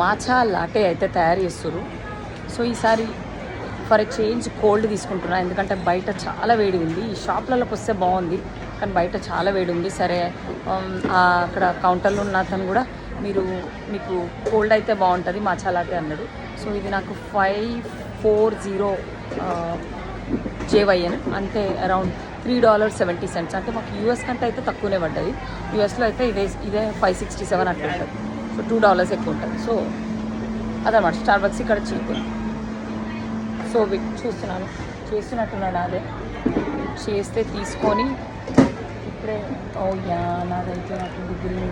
Matcha latte అయితే తయారు చేస్తారు. సో ఈసారి ఫర్ ఎ చేంజ్ కోల్డ్ తీసుకుంటున్నా, ఎందుకంటే బయట చాలా వేడి ఉంది. ఈ షాప్లలోకి వస్తే బాగుంది, కానీ బయట చాలా వేడి ఉంది. సరే అక్కడ కౌంటర్లో ఉన్న అతను కూడా మీకు కోల్డ్ అయితే బాగుంటుంది మాచా లాటే అన్నాడు. సో ఇది నాకు 540 JYN, అంటే అరౌండ్ $3.70. అంటే మాకు యూఎస్ కంటే అయితే తక్కువనే పడ్డది. యూఎస్లో అయితే ఇదే 567 అట్లా ఉంటుంది. సో $2 ఎక్కువ ఉంటుంది. సో అదనమాట స్టార్బక్స్ ఇక్కడ చీప్. సో చేస్తున్నట్టున్నాడు, అదే చేస్తే తీసుకొని ఇప్పుడే నాదైతే నాకు డిగ్రీ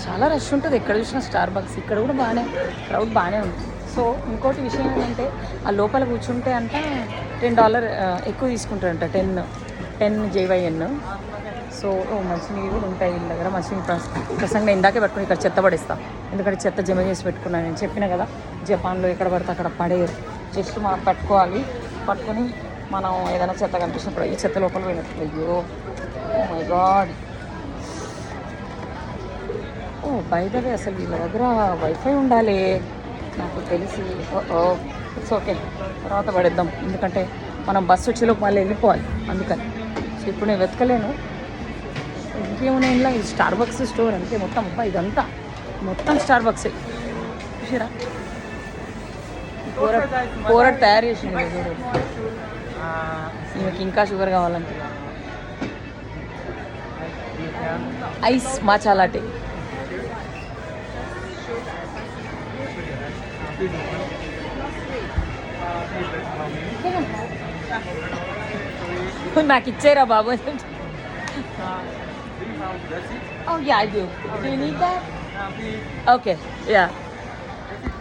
చాలా రష్ ఉంటుంది ఎక్కడ చూసినా స్టార్బక్స్. ఇక్కడ కూడా క్రౌడ్ బాగానే ఉంది. సో ఇంకోటి విషయం ఏంటంటే ఆ లోపల కూర్చుంటే అంట $10 ఎక్కువ తీసుకుంటారంట, 10 JYN. సో మంచినీళ్ళు కూడా ఉంటాయి వీళ్ళ దగ్గర. మంచినీళ్ళు ప్రసంగా ఇందాకే పెట్టుకుని ఇక్కడ చెత్త పడేస్తాం, ఎందుకంటే చెత్త జమ చేసి పెట్టుకున్నాను. నేను చెప్పిన కదా, జపాన్లో ఎక్కడ పడితే అక్కడ పడేయరు. జస్ట్ మనం పట్టుకొని మనం ఏదైనా చెత్త కనిపించినప్పుడు ఈ చెత్త లోపల పోయినట్టు. అయ్యో oh my god. By the way అసలు వీళ్ళ దగ్గర వైఫై ఉండాలి నాకు తెలిసి. ఇట్స్ ఓకే, తర్వాత పడేద్దాం, ఎందుకంటే మనం బస్సు వచ్చేలోపు మళ్ళీ వెళ్ళిపోవాలి, అందుకని. సో ఇప్పుడు నేను వెతకలేను. ఇంకేమున్నాయిలా ఈ స్టార్బక్స్ స్టోర్ అంతే మొత్తం. ఇదంతా మొత్తం స్టార్బక్సే. చూసారా కూరట్ తయారు చేసింది. ఈమెకి ఇంకా షుగర్ కావాలంటే ఐస్ మాచా లాటే. నాకు ఇచ్చేరా బాబు. Oh yeah, I do. Do you need that? Okay, yeah.